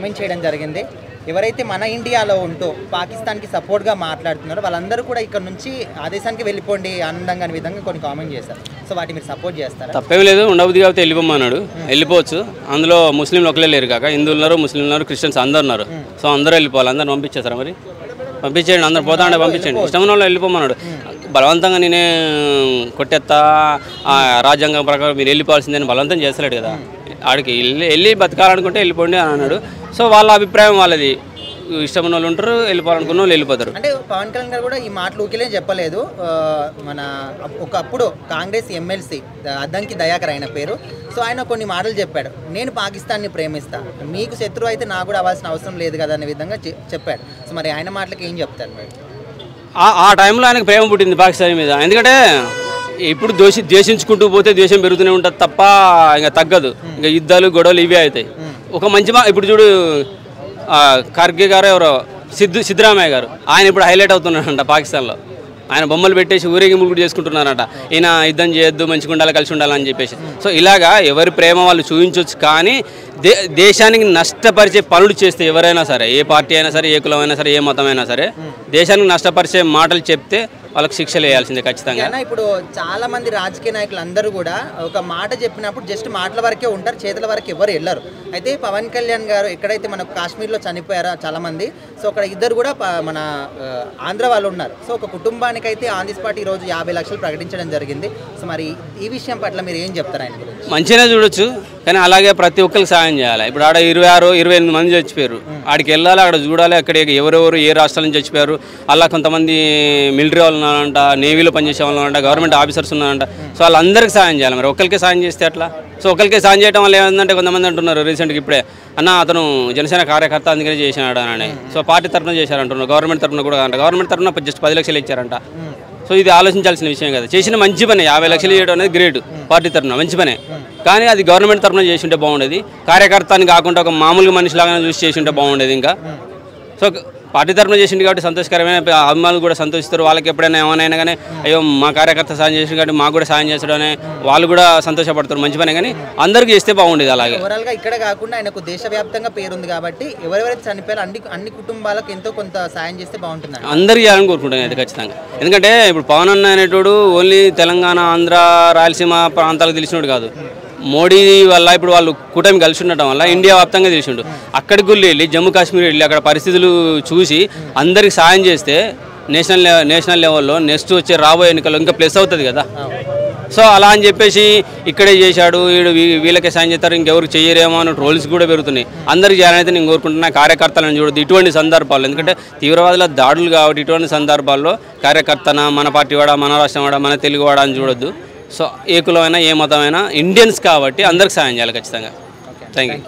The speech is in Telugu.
కామెంట్ చేయడం జరిగింది. ఎవరైతే మన ఇండియాలో ఉంటూ పాకిస్తాన్కి సపోర్ట్గా మాట్లాడుతున్నారో వాళ్ళందరూ కూడా ఇక్కడ నుంచి ఆ దేశానికి వెళ్ళిపోండి ఆనందంగా అనే విధంగా కొన్ని కామెంట్ చేశారు. సో వాటి మీరు సపోర్ట్ చేస్తారా? తప్పేం లేదు, ఉండబుద్ధి కాబట్టి వెళ్ళిపోమన్నాడు, వెళ్ళిపోవచ్చు. అందులో ముస్లింలు ఒకలే లేరు కాక హిందువులు ఉన్నారు, ముస్లింలు ఉన్నారు, క్రిస్టియన్స్ అందరు ఉన్నారు. సో అందరూ వెళ్ళిపోవాలి. అందరు పంపించేస్తారా? మరి పంపించేయండి, అందరు పోతా ఉంటే పంపించండి. ఇష్టమైన వాళ్ళు వెళ్ళిపోమన్నాడు. బలవంతంగా నేనే కొట్టేస్తా రాజ్యాంగం ప్రకారం మీరు వెళ్ళిపోవాల్సిందని బలవంతం చేస్తలేడు కదా. ఆడికి వెళ్ళి బతకాలనుకుంటే వెళ్ళిపోండి అని అన్నాడు. సో వాళ్ళ అభిప్రాయం వాళ్ళది. ఇష్టమైన వాళ్ళు ఉంటారు, వెళ్ళిపోవాలనుకున్న వాళ్ళు వెళ్ళిపోతారు. అంటే పవన్ కళ్యాణ్ గారు కూడా ఈ మాటలు ఊకిలే చెప్పలేదు. మన ఒకప్పుడు కాంగ్రెస్ ఎమ్మెల్సీ అద్దంకి దయాకర్ ఆయన పేరు. సో ఆయన కొన్ని మాటలు చెప్పాడు. నేను పాకిస్తాన్ని ప్రేమిస్తా, మీకు శత్రువు అయితే నాకు కూడా అవ్వాల్సిన అవసరం లేదు కదా అనే విధంగా చెప్పాడు. సో మరి ఆయన మాటలకి ఏం చెప్తారు మరి? ఆ టైంలో ఆయనకు ప్రేమ పుట్టింది పాకిస్తాన్ మీద. ఎందుకంటే ఇప్పుడు ద్వేషించుకుంటూ పోతే ద్వేషం పెరుగుతూనే ఉంటుంది తప్ప ఇంకా తగ్గదు. ఇంకా యుద్ధాలు గొడవలు ఇవే అవుతాయి. ఒక మంచి ఇప్పుడు చూడు, ఖర్గే గారు ఎవరో సిద్ధరామయ్య గారు ఆయన ఇప్పుడు హైలైట్ అవుతున్నారంట పాకిస్తాన్లో. ఆయన బొమ్మలు పెట్టేసి ఊరేగింపులు కూడా చేసుకుంటున్నారంట. ఈయన యుద్ధం చేయొద్దు, మంచిగా ఉండాలి, కలిసి ఉండాలని చెప్పేసి. సో ఇలాగా ఎవరి ప్రేమ వాళ్ళు చూపించవచ్చు. కానీ దేశానికి నష్టపరిచే పనులు చేస్తే ఎవరైనా సరే, ఏ పార్టీ అయినా సరే, ఏ కులమైనా సరే, ఏ మతమైనా సరే, దేశానికి నష్టపరిచే మాటలు చెప్తే వాళ్ళకి శిక్షలు వేయాల్సిందే ఖచ్చితంగా. ఇప్పుడు చాలా మంది రాజకీయ నాయకులు అందరూ కూడా ఒక మాట చెప్పినప్పుడు జస్ట్ మాటల వరకే ఉంటారు, చేతుల వరకు ఎవరు వెళ్ళరు. అయితే పవన్ కళ్యాణ్ గారు ఎక్కడైతే మనకు కాశ్మీర్లో చనిపోయారో చాలా మంది, సో అక్కడ ఇద్దరు కూడా మన ఆంధ్ర వాళ్ళు ఉన్నారు. సో ఒక కుటుంబానికి అయితే ఆన్ ది స్పాట్ ఈరోజు 50 లక్షలు ప్రకటించడం జరిగింది. సో మరి ఈ విషయం పట్ల మీరు ఏం చెప్తారు ఆయన గురించి? మంచిగానే చూడొచ్చు, కానీ అలాగే ప్రతి ఒక్కరికి సాయం చేయాలి. ఇప్పుడు ఆడ 26-28 మంది చచ్చిపోయారు. ఆడికి వెళ్ళాలి, అక్కడ చూడాలి, అక్కడ ఎవరెవరు ఏ రాష్ట్రాల నుంచి చచ్చిపోయారు. అలా కొంతమంది మిలిటరీ వాళ్ళు ఉన్నారంట, నేవీలో పనిచేసే వాళ్ళు ఉన్నారంట, గవర్నమెంట్ ఆఫీసర్స్ ఉన్నారంట. సో వాళ్ళందరికీ సాయం చేయాలి. మరి ఒకరికే సాయం చేస్తే అట్లా? సో ఒకరికే సాయం చేయడం వల్ల ఏమందంటే కొంతమంది అంటున్నారు రీసెంట్గా ఇప్పుడే, అన్న అతను జనసేన కార్యకర్త అందుకనే చేసినాడు అని. సో పార్టీ తరఫున చేశారంటున్నారు, గవర్నమెంట్ తరఫున కూడా అంట. గవర్నమెంట్ తరఫున జస్ట్ 10 లక్షలు ఇచ్చారంట. సో ఇది ఆలోచించాల్సిన విషయం కదా. చేసిన మంచి పని, 50 లక్షలు చేయడం అనేది గ్రేట్. పార్టీ తరఫున మంచి పనే, కానీ అది గవర్నమెంట్ తరఫున చేసి ఉంటే బాగుండేది. కార్యకర్త అని కాకుండా ఒక మామూలుగా మనిషిలాగానే చూసి చేసి ఉంటే బాగుండేది. ఇంకా సో పార్టీ తరఫున చేసింది కాబట్టి సంతోషకరమైన, అభిమానులు కూడా సంతోషిస్తారు. వాళ్ళకి ఎప్పుడైనా ఏమైనా కానీ అయ్యో మా కార్యకర్త సాయం చేసింది కాబట్టి మాకు కూడా సాయం చేస్తాడని వాళ్ళు కూడా సంతోషపడతారు. మంచి పనే, కానీ అందరికీ చేస్తే బాగుండేది. అలాగే ఓవరాల్గా ఇక్కడ కాకుండా ఆయనకు దేశవ్యాప్తంగా పేరుంది కాబట్టి ఎవరెవరైతే చనిపోయారో అన్ని కుటుంబాలకు ఎంతో కొంత సాయం చేస్తే బాగుంటుంది. అందరికీ చేయాలని కోరుకుంటాను అది ఖచ్చితంగా. ఎందుకంటే ఇప్పుడు పవన్ అన్న అనేటోడు ఓన్లీ తెలంగాణ, ఆంధ్ర, రాయలసీమ ప్రాంతాలకు తెలిసినోడు కాదు. మోడీ వల్ల ఇప్పుడు వాళ్ళు కూటమి కలిసి ఉండటం వల్ల ఇండియా వ్యాప్తంగా తెలిసిండు. అక్కడికి వెళ్ళి జమ్మూ కాశ్మీర్ వెళ్ళి అక్కడ పరిస్థితులు చూసి అందరికి సాయం చేస్తే నేషనల్ లెవెల్లో నెక్స్ట్ వచ్చే రాబోయే ఎన్నికల్లో ఇంకా ప్లస్ అవుతుంది కదా. సో అలా అని చెప్పేసి ఇక్కడే చేశాడు, వీళ్ళకే సాయం చేస్తారు, ఇంకెవరికి చేయరేమో అన్న ట్రోల్స్ కూడా పెరుగుతున్నాయి. అందరికి చేయాలనైతే నేను కోరుకుంటున్నా. కార్యకర్తలను చూడదు ఇటువంటి సందర్భాల్లో, ఎందుకంటే తీవ్రవాదుల దాడులు కాబట్టి ఇటువంటి సందర్భాల్లో కార్యకర్తన మన పార్టీ వాడా, మన రాష్ట్రం వాడా, మన తెలుగు వాడా అని చూడొద్దు. సో ఏ కులమైనా ఏ మతమైనా ఇండియన్స్ కాబట్టి అందరికి సాయం చేయాలి ఖచ్చితంగా. Thank you.